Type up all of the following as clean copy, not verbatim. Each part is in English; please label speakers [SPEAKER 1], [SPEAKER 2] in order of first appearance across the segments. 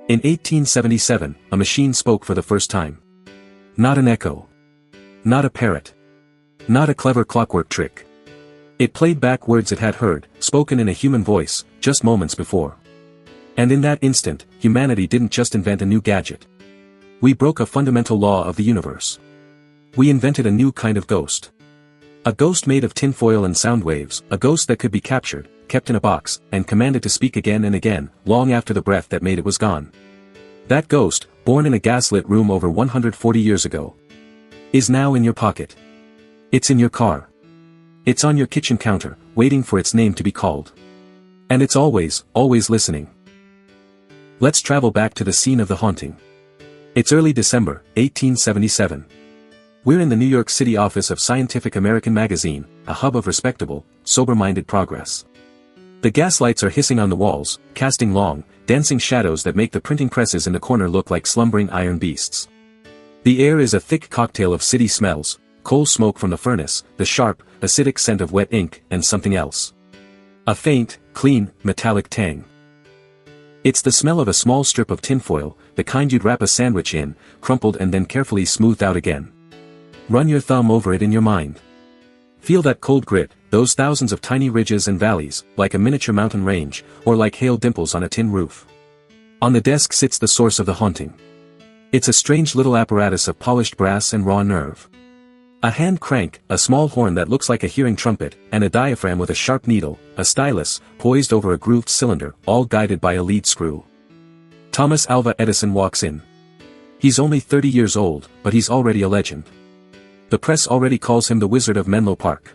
[SPEAKER 1] In 1877, a machine spoke for the first time. Not an echo. Not a parrot. Not a clever clockwork trick. It played back words it had heard, spoken in a human voice, just moments before. And in that instant, humanity didn't just invent a new gadget. We broke a fundamental law of the universe. We invented a new kind of ghost. A ghost made of tinfoil and sound waves, a ghost that could be captured, kept in a box, and commanded to speak again and again, long after the breath that made it was gone. That ghost, born in a gaslit room over 140 years ago, is now in your pocket. It's in your car. It's on your kitchen counter, waiting for its name to be called. And it's always, always listening. Let's travel back to the scene of the haunting. It's early December, 1877. We're in the New York City office of Scientific American magazine, a hub of respectable, sober-minded progress. The gas lights are hissing on the walls, casting long, dancing shadows that make the printing presses in the corner look like slumbering iron beasts. The air is a thick cocktail of city smells, coal smoke from the furnace, the sharp, acidic scent of wet ink, and something else. A faint, clean, metallic tang. It's the smell of a small strip of tinfoil, the kind you'd wrap a sandwich in, crumpled and then carefully smoothed out again. Run your thumb over it in your mind. Feel that cold grit, those thousands of tiny ridges and valleys, like a miniature mountain range, or like hail dimples on a tin roof. On the desk sits the source of the haunting. It's a strange little apparatus of polished brass and raw nerve. A hand crank, a small horn that looks like a hearing trumpet, and a diaphragm with a sharp needle, a stylus, poised over a grooved cylinder, all guided by a lead screw. Thomas Alva Edison walks in. He's only 30 years old, but he's already a legend. The press already calls him the Wizard of Menlo Park.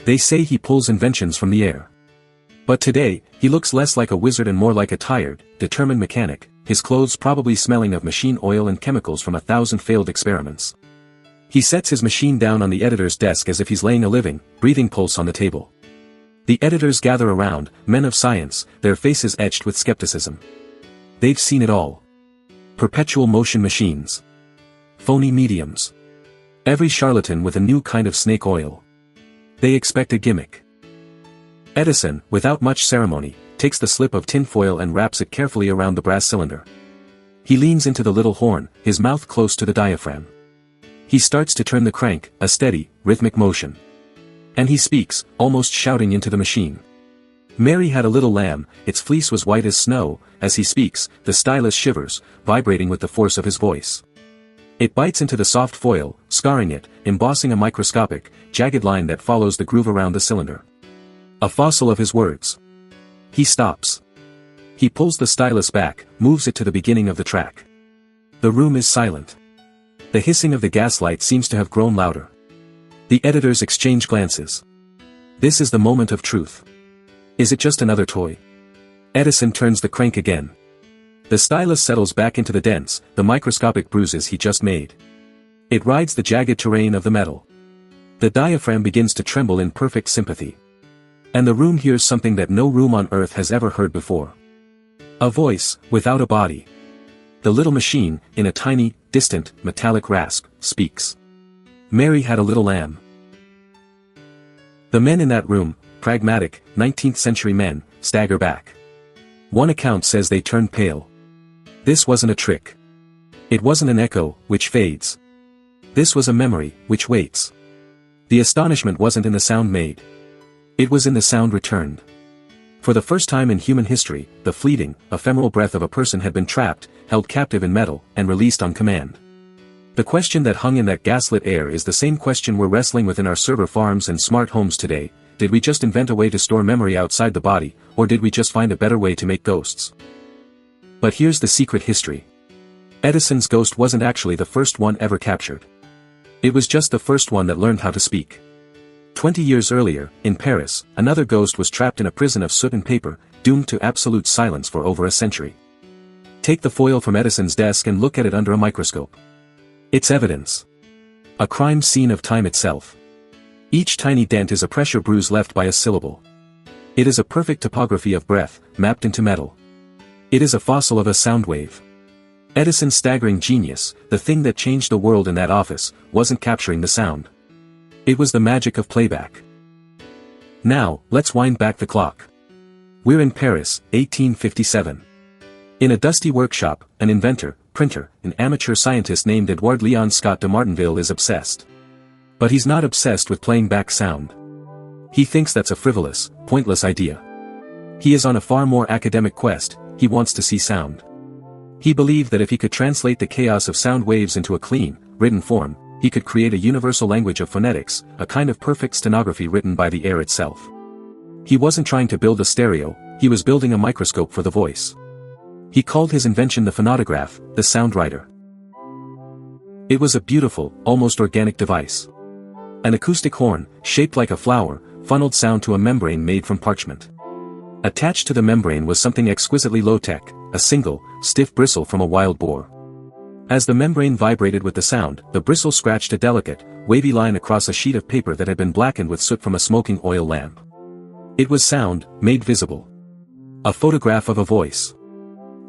[SPEAKER 1] They say he pulls inventions from the air. But today, he looks less like a wizard and more like a tired, determined mechanic, his clothes probably smelling of machine oil and chemicals from 1,000 failed experiments. He sets his machine down on the editor's desk as if he's laying a living, breathing pulse on the table. The editors gather around, men of science, their faces etched with skepticism. They've seen it all. Perpetual motion machines. Phony mediums. Every charlatan with a new kind of snake oil. They expect a gimmick. Edison, without much ceremony, takes the slip of tinfoil and wraps it carefully around the brass cylinder. He leans into the little horn, his mouth close to the diaphragm. He starts to turn the crank, a steady, rhythmic motion. And he speaks, almost shouting into the machine. Mary had a little lamb, its fleece was white as snow. As he speaks, the stylus shivers, vibrating with the force of his voice. It bites into the soft foil, scarring it, embossing a microscopic, jagged line that follows the groove around the cylinder. A fossil of his words. He stops. He pulls the stylus back, moves it to the beginning of the track. The room is silent. The hissing of the gaslight seems to have grown louder. The editors exchange glances. This is the moment of truth. Is it just another toy? Edison turns the crank again. The stylus settles back into the dents, the microscopic bruises he just made. It rides the jagged terrain of the metal. The diaphragm begins to tremble in perfect sympathy. And the room hears something that no room on earth has ever heard before. A voice, without a body. The little machine, in a tiny, distant, metallic rasp, speaks. Mary had a little lamb. The men in that room, pragmatic, 19th century men, stagger back. One account says they turned pale. This wasn't a trick. It wasn't an echo, which fades. This was a memory, which waits. The astonishment wasn't in the sound made. It was in the sound returned. For the first time in human history, the fleeting, ephemeral breath of a person had been trapped, held captive in metal, and released on command. The question that hung in that gaslit air is the same question we're wrestling with in our server farms and smart homes today. Did we just invent a way to store memory outside the body, or did we just find a better way to make ghosts? But here's the secret history. Edison's ghost wasn't actually the first one ever captured. It was just the first one that learned how to speak. 20 years earlier, in Paris, another ghost was trapped in a prison of soot and paper, doomed to absolute silence for over a century. Take the foil from Edison's desk and look at it under a microscope. It's evidence. A crime scene of time itself. Each tiny dent is a pressure bruise left by a syllable. It is a perfect topography of breath, mapped into metal. It is a fossil of a sound wave. Edison's staggering genius, the thing that changed the world in that office, wasn't capturing the sound. It was the magic of playback. Now, let's wind back the clock. We're in Paris, 1857. In a dusty workshop, an inventor, printer, an amateur scientist named Edward Leon Scott de Martinville is obsessed. But he's not obsessed with playing back sound. He thinks that's a frivolous, pointless idea. He is on a far more academic quest. He wants to see sound. He believed that if he could translate the chaos of sound waves into a clean, written form, he could create a universal language of phonetics, a kind of perfect stenography written by the air itself. He wasn't trying to build a stereo, he was building a microscope for the voice. He called his invention the phonograph, the sound writer. It was a beautiful, almost organic device. An acoustic horn, shaped like a flower, funneled sound to a membrane made from parchment. Attached to the membrane was something exquisitely low-tech, a single, stiff bristle from a wild boar. As the membrane vibrated with the sound, the bristle scratched a delicate, wavy line across a sheet of paper that had been blackened with soot from a smoking oil lamp. It was sound, made visible. A photograph of a voice.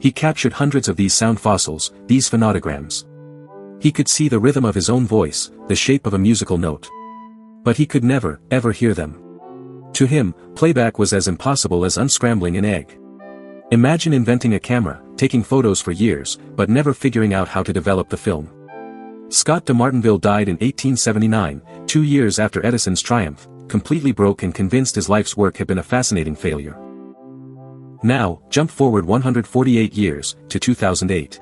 [SPEAKER 1] He captured hundreds of these sound fossils, these phonograms. He could see the rhythm of his own voice, the shape of a musical note. But he could never, ever hear them. To him, playback was as impossible as unscrambling an egg. Imagine inventing a camera, taking photos for years, but never figuring out how to develop the film. Scott de Martinville died in 1879, 2 years after Edison's triumph, completely broke and convinced his life's work had been a fascinating failure. Now, jump forward 148 years, to 2008.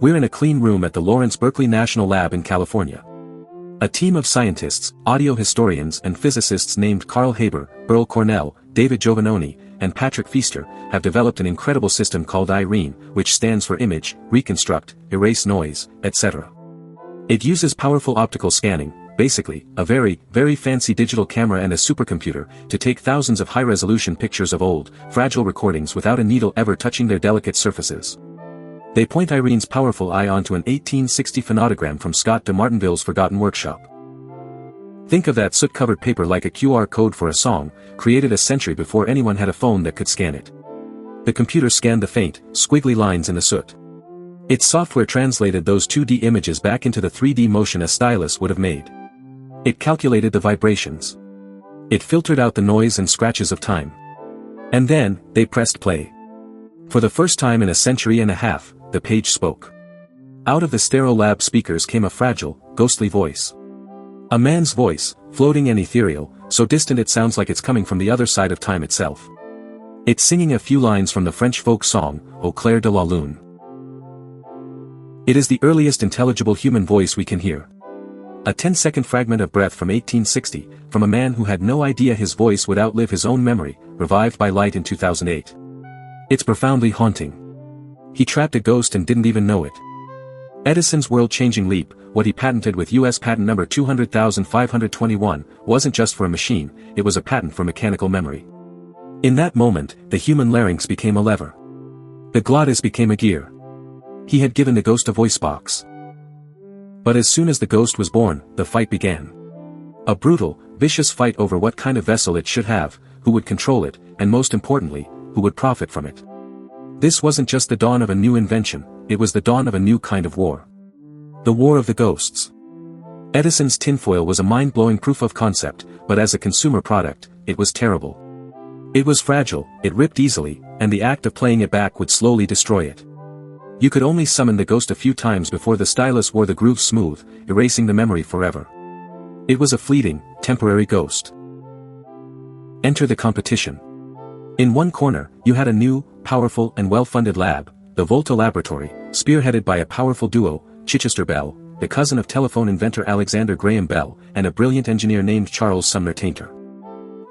[SPEAKER 1] We're in a clean room at the Lawrence Berkeley National Lab in California. A team of scientists, audio historians and physicists named Carl Haber, Earl Cornell, David Giovannoni, and Patrick Feaster, have developed an incredible system called IRENE, which stands for Image, Reconstruct, Erase Noise, etc. It uses powerful optical scanning, basically, a very, very fancy digital camera and a supercomputer, to take thousands of high-resolution pictures of old, fragile recordings without a needle ever touching their delicate surfaces. They point IRENE's powerful eye onto an 1860 phonogram from Scott de Martinville's forgotten workshop. Think of that soot-covered paper like a QR code for a song, created a century before anyone had a phone that could scan it. The computer scanned the faint, squiggly lines in the soot. Its software translated those 2D images back into the 3D motion a stylus would have made. It calculated the vibrations. It filtered out the noise and scratches of time. And then, they pressed play. For the first time in a century and a half, the page spoke. Out of the sterile lab speakers came a fragile, ghostly voice. A man's voice, floating and ethereal, so distant it sounds like it's coming from the other side of time itself. It's singing a few lines from the French folk song, Au clair de la lune. It is the earliest intelligible human voice we can hear. A 10-second fragment of breath from 1860, from a man who had no idea his voice would outlive his own memory, revived by light in 2008. It's profoundly haunting. He trapped a ghost and didn't even know it. Edison's world-changing leap, what he patented with U.S. patent number 200,521, wasn't just for a machine, it was a patent for mechanical memory. In that moment, the human larynx became a lever. The glottis became a gear. He had given the ghost a voice box. But as soon as the ghost was born, the fight began. A brutal, vicious fight over what kind of vessel it should have, who would control it, and most importantly, who would profit from it. This wasn't just the dawn of a new invention, it was the dawn of a new kind of war. The War of the Ghosts. Edison's tinfoil was a mind-blowing proof of concept, but as a consumer product, it was terrible. It was fragile, it ripped easily, and the act of playing it back would slowly destroy it. You could only summon the ghost a few times before the stylus wore the groove smooth, erasing the memory forever. It was a fleeting, temporary ghost. Enter the competition. In one corner, you had a new, powerful and well-funded lab, the Volta Laboratory, spearheaded by a powerful duo, Chichester Bell, the cousin of telephone inventor Alexander Graham Bell, and a brilliant engineer named Charles Sumner Tainter.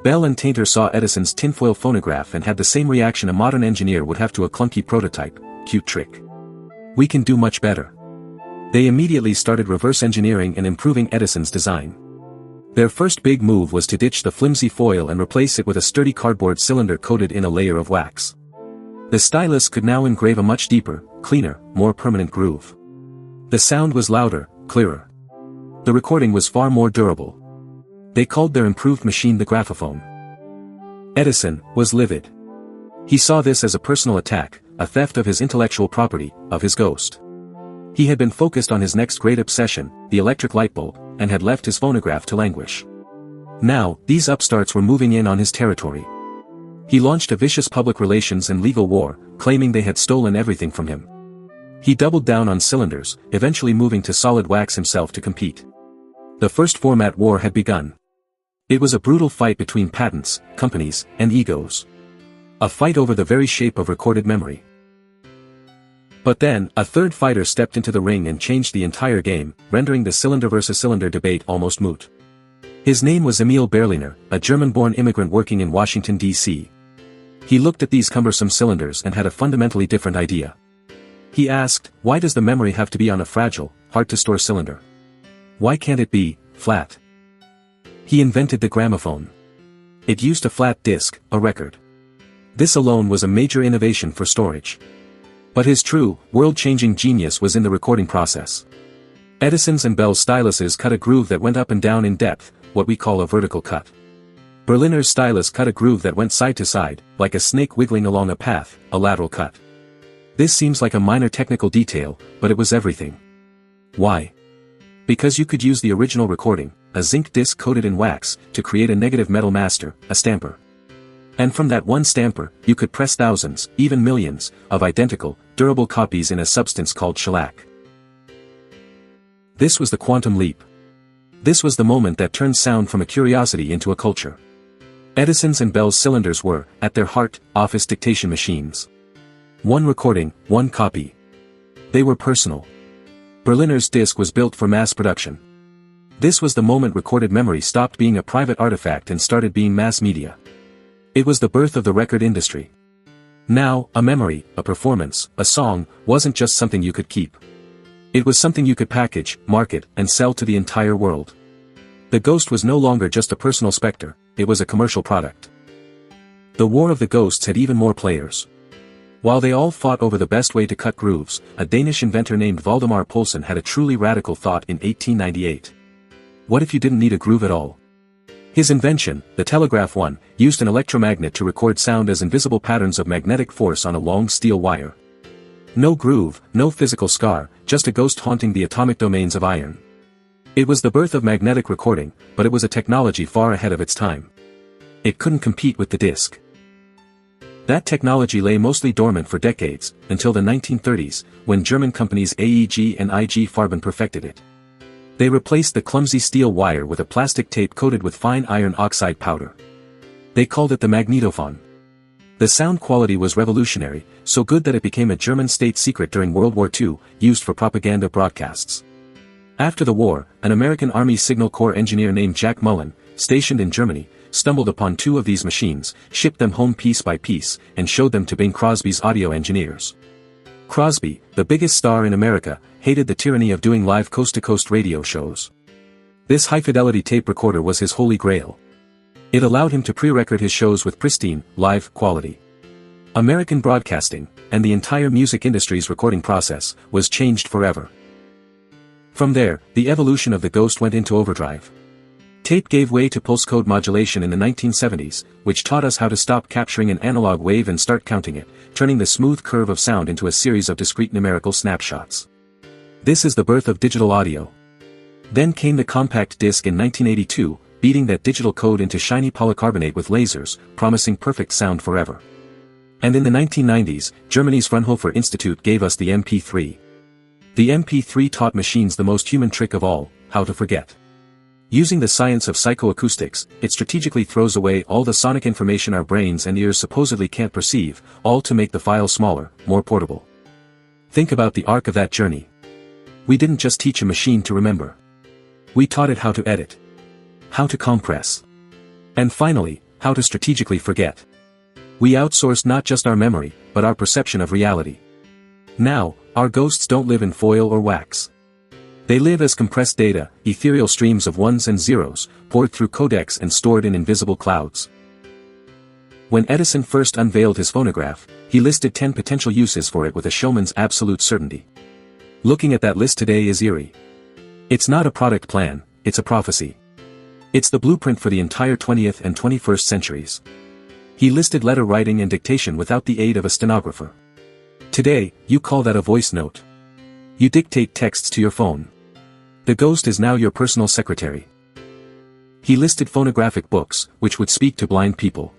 [SPEAKER 1] Bell and Tainter saw Edison's tinfoil phonograph and had the same reaction a modern engineer would have to a clunky prototype: cute trick. We can do much better. They immediately started reverse engineering and improving Edison's design. Their first big move was to ditch the flimsy foil and replace it with a sturdy cardboard cylinder coated in a layer of wax. The stylus could now engrave a much deeper, cleaner, more permanent groove. The sound was louder, clearer. The recording was far more durable. They called their improved machine the graphophone. Edison was livid. He saw this as a personal attack, a theft of his intellectual property, of his ghost. He had been focused on his next great obsession, the electric light bulb, and had left his phonograph to languish. Now, these upstarts were moving in on his territory. He launched a vicious public relations and legal war, claiming they had stolen everything from him. He doubled down on cylinders, eventually moving to solid wax himself to compete. The first format war had begun. It was a brutal fight between patents, companies, and egos. A fight over the very shape of recorded memory. But then, a third fighter stepped into the ring and changed the entire game, rendering the cylinder versus cylinder debate almost moot. His name was Emil Berliner, a German-born immigrant working in Washington, D.C. He looked at these cumbersome cylinders and had a fundamentally different idea. He asked, why does the memory have to be on a fragile, hard-to-store cylinder? Why can't it be flat? He invented the gramophone. It used a flat disc, a record. This alone was a major innovation for storage. But his true, world-changing genius was in the recording process. Edison's and Bell's styluses cut a groove that went up and down in depth, what we call a vertical cut. Berliner's stylus cut a groove that went side to side, like a snake wiggling along a path, a lateral cut. This seems like a minor technical detail, but it was everything. Why? Because you could use the original recording, a zinc disc coated in wax, to create a negative metal master, a stamper. And from that one stamper, you could press thousands, even millions, of identical, durable copies in a substance called shellac. This was the quantum leap. This was the moment that turned sound from a curiosity into a culture. Edison's and Bell's cylinders were, at their heart, office dictation machines. One recording, one copy. They were personal. Berliner's disc was built for mass production. This was the moment recorded memory stopped being a private artifact and started being mass media. It was the birth of the record industry. Now, a memory, a performance, a song, wasn't just something you could keep. It was something you could package, market, and sell to the entire world. The Ghost was no longer just a personal specter, it was a commercial product. The War of the Ghosts had even more players. While they all fought over the best way to cut grooves, a Danish inventor named Valdemar Poulsen had a truly radical thought in 1898. What if you didn't need a groove at all? His invention, the telegraph one, used an electromagnet to record sound as invisible patterns of magnetic force on a long steel wire. No groove, no physical scar, just a ghost haunting the atomic domains of iron. It was the birth of magnetic recording, but it was a technology far ahead of its time. It couldn't compete with the disc. That technology lay mostly dormant for decades, until the 1930s, when German companies AEG and IG Farben perfected it. They replaced the clumsy steel wire with a plastic tape coated with fine iron oxide powder. They called it the magnetophone. The sound quality was revolutionary, so good that it became a German state secret during World War II, used for propaganda broadcasts. After the war, an American Army Signal Corps engineer named Jack Mullen, stationed in Germany, stumbled upon two of these machines, shipped them home piece by piece, and showed them to Bing Crosby's audio engineers. Crosby, the biggest star in America, hated the tyranny of doing live coast-to-coast radio shows. This high-fidelity tape recorder was his holy grail. It allowed him to pre-record his shows with pristine, live quality. American broadcasting, and the entire music industry's recording process, was changed forever. From there, the evolution of the Ghost went into overdrive. Tape gave way to pulse code modulation in the 1970s, which taught us how to stop capturing an analog wave and start counting it, turning the smooth curve of sound into a series of discrete numerical snapshots. This is the birth of digital audio. Then came the compact disc in 1982, beating that digital code into shiny polycarbonate with lasers, promising perfect sound forever. And in the 1990s, Germany's Fraunhofer Institute gave us the MP3. The MP3 taught machines the most human trick of all, how to forget. Using the science of psychoacoustics, it strategically throws away all the sonic information our brains and ears supposedly can't perceive, all to make the file smaller, more portable. Think about the arc of that journey. We didn't just teach a machine to remember. We taught it how to edit, how to compress, and finally, how to strategically forget. We outsourced not just our memory, but our perception of reality. Now, our ghosts don't live in foil or wax. They live as compressed data, ethereal streams of ones and zeros, poured through codecs and stored in invisible clouds. When Edison first unveiled his phonograph, he listed 10 potential uses for it with a showman's absolute certainty. Looking at that list today is eerie. It's not a product plan, it's a prophecy. It's the blueprint for the entire 20th and 21st centuries. He listed letter writing and dictation without the aid of a stenographer. Today, you call that a voice note. You dictate texts to your phone. The Ghost is now your personal secretary. He listed phonographic books, which would speak to blind people.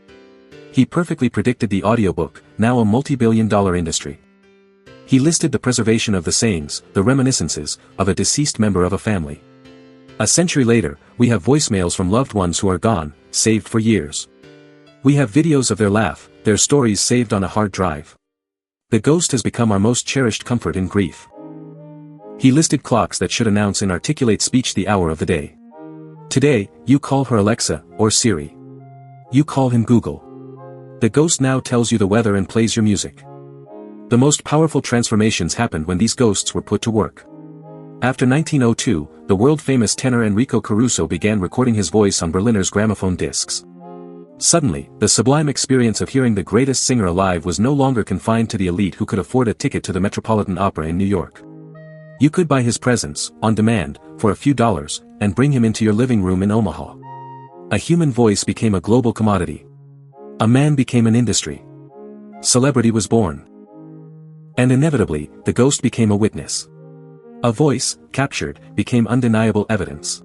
[SPEAKER 1] He perfectly predicted the audiobook, now a multi-billion-dollar industry. He listed the preservation of the sayings, the reminiscences, of a deceased member of a family. A century later, we have voicemails from loved ones who are gone, saved for years. We have videos of their laugh, their stories saved on a hard drive. The ghost has become our most cherished comfort in grief. He listed clocks that should announce in articulate speech the hour of the day. Today, you call her Alexa, or Siri. You call him Google. The ghost now tells you the weather and plays your music. The most powerful transformations happened when these ghosts were put to work. After 1902, the world-famous tenor Enrico Caruso began recording his voice on Berliner's gramophone discs. Suddenly, the sublime experience of hearing the greatest singer alive was no longer confined to the elite who could afford a ticket to the Metropolitan Opera in New York. You could buy his presence, on demand, for a few dollars, and bring him into your living room in Omaha. A human voice became a global commodity. A man became an industry. Celebrity was born. And inevitably, the ghost became a witness. A voice, captured, became undeniable evidence.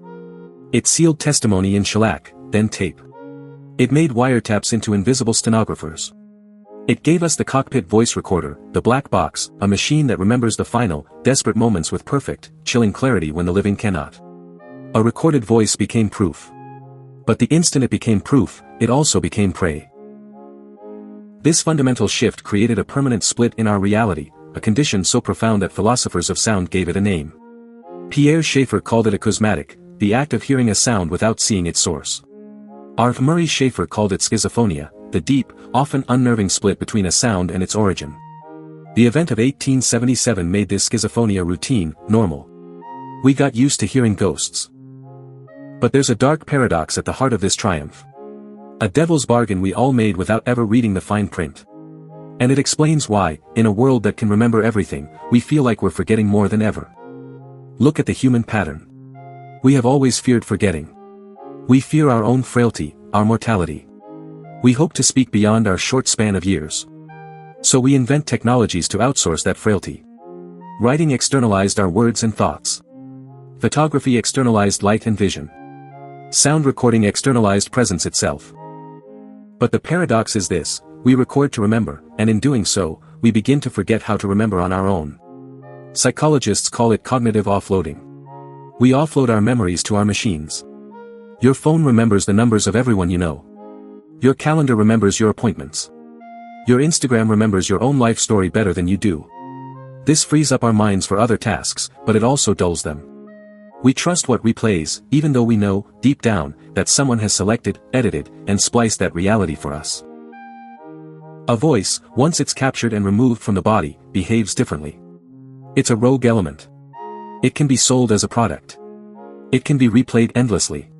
[SPEAKER 1] It sealed testimony in shellac, then tape. It made wiretaps into invisible stenographers. It gave us the cockpit voice recorder, the black box, a machine that remembers the final, desperate moments with perfect, chilling clarity when the living cannot. A recorded voice became proof. But the instant it became proof, it also became prey. This fundamental shift created a permanent split in our reality, a condition so profound that philosophers of sound gave it a name. Pierre Schaeffer called it acousmatic, the act of hearing a sound without seeing its source. Arthur Murray Schaeffer called it schizophonia, the deep, often unnerving split between a sound and its origin. The event of 1877 made this schizophonia routine, normal. We got used to hearing ghosts. But there's a dark paradox at the heart of this triumph. A devil's bargain we all made without ever reading the fine print. And it explains why, in a world that can remember everything, we feel like we're forgetting more than ever. Look at the human pattern. We have always feared forgetting. We fear our own frailty, our mortality. We hope to speak beyond our short span of years. So we invent technologies to outsource that frailty. Writing externalized our words and thoughts. Photography externalized light and vision. Sound recording externalized presence itself. But the paradox is this: we record to remember, and in doing so, we begin to forget how to remember on our own. Psychologists call it cognitive offloading. We offload our memories to our machines. Your phone remembers the numbers of everyone you know. Your calendar remembers your appointments. Your Instagram remembers your own life story better than you do. This frees up our minds for other tasks, but it also dulls them. We trust what replays, even though we know, deep down, that someone has selected, edited, and spliced that reality for us. A voice, once it's captured and removed from the body, behaves differently. It's a rogue element. It can be sold as a product. It can be replayed endlessly.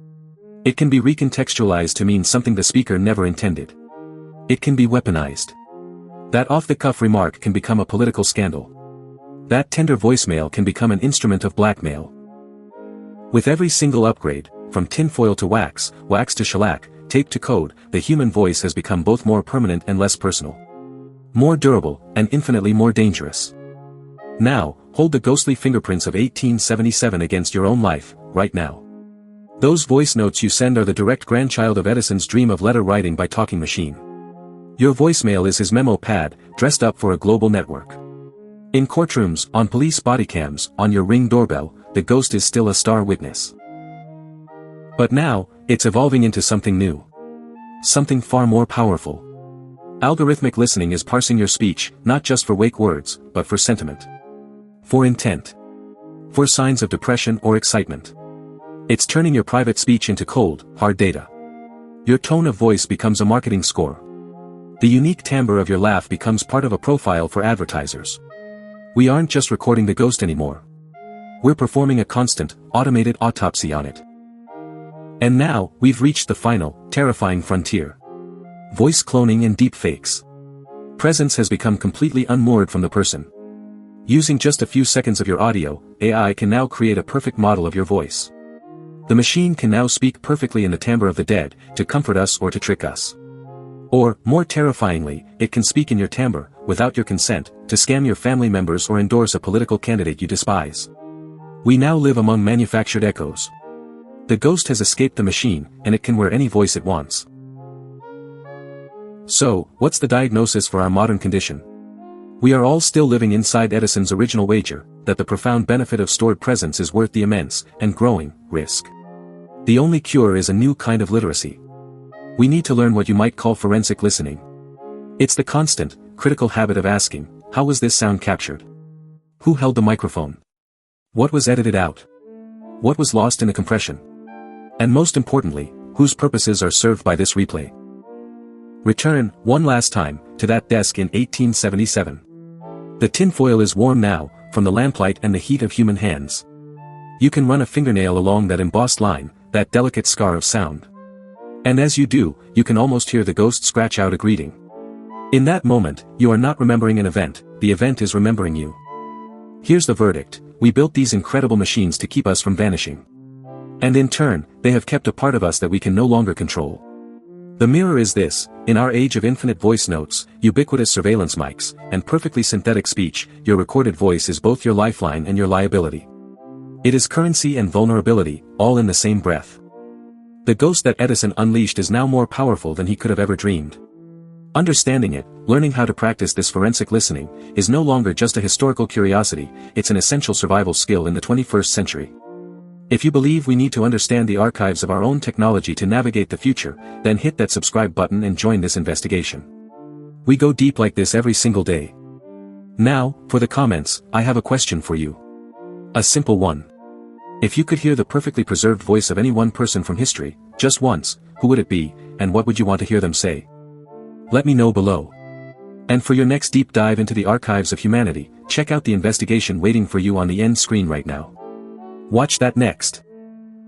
[SPEAKER 1] It can be recontextualized to mean something the speaker never intended. It can be weaponized. That off-the-cuff remark can become a political scandal. That tender voicemail can become an instrument of blackmail. With every single upgrade, from tinfoil to wax to shellac, tape to code, the human voice has become both more permanent and less personal. More durable, and infinitely more dangerous. Now, hold the ghostly fingerprints of 1877 against your own life, right now. Those voice notes you send are the direct grandchild of Edison's dream of letter writing by talking machine. Your voicemail is his memo pad, dressed up for a global network. In courtrooms, on police bodycams, on your Ring doorbell, the ghost is still a star witness. But now, it's evolving into something new. Something far more powerful. Algorithmic listening is parsing your speech, not just for wake words, but for sentiment. For intent. For signs of depression or excitement. It's turning your private speech into cold, hard data. Your tone of voice becomes a marketing score. The unique timbre of your laugh becomes part of a profile for advertisers. We aren't just recording the ghost anymore. We're performing a constant, automated autopsy on it. And now, we've reached the final, terrifying frontier. Voice cloning and deepfakes. Presence has become completely unmoored from the person. Using just a few seconds of your audio, AI can now create a perfect model of your voice. The machine can now speak perfectly in the timbre of the dead, to comfort us or to trick us. Or, more terrifyingly, it can speak in your timbre, without your consent, to scam your family members or endorse a political candidate you despise. We now live among manufactured echoes. The ghost has escaped the machine, and it can wear any voice it wants. So, what's the diagnosis for our modern condition? We are all still living inside Edison's original wager, that the profound benefit of stored presence is worth the immense, and growing, risk. The only cure is a new kind of literacy. We need to learn what you might call forensic listening. It's the constant, critical habit of asking, how was this sound captured? Who held the microphone? What was edited out? What was lost in the compression? And most importantly, whose purposes are served by this replay? Return, one last time, to that desk in 1877. The tinfoil is warm now, from the lamplight and the heat of human hands. You can run a fingernail along that embossed line, that delicate scar of sound. And as you do, you can almost hear the ghost scratch out a greeting. In that moment, you are not remembering an event, the event is remembering you. Here's the verdict: we built these incredible machines to keep us from vanishing. And in turn, they have kept a part of us that we can no longer control. The mirror is this: in our age of infinite voice notes, ubiquitous surveillance mics, and perfectly synthetic speech, your recorded voice is both your lifeline and your liability. It is currency and vulnerability, all in the same breath. The ghost that Edison unleashed is now more powerful than he could have ever dreamed. Understanding it, learning how to practice this forensic listening, is no longer just a historical curiosity, it's an essential survival skill in the 21st century. If you believe we need to understand the archives of our own technology to navigate the future, then hit that subscribe button and join this investigation. We go deep like this every single day. Now, for the comments, I have a question for you. A simple one. If you could hear the perfectly preserved voice of any one person from history, just once, who would it be, and what would you want to hear them say? Let me know below. And for your next deep dive into the archives of humanity, check out the investigation waiting for you on the end screen right now. Watch that next.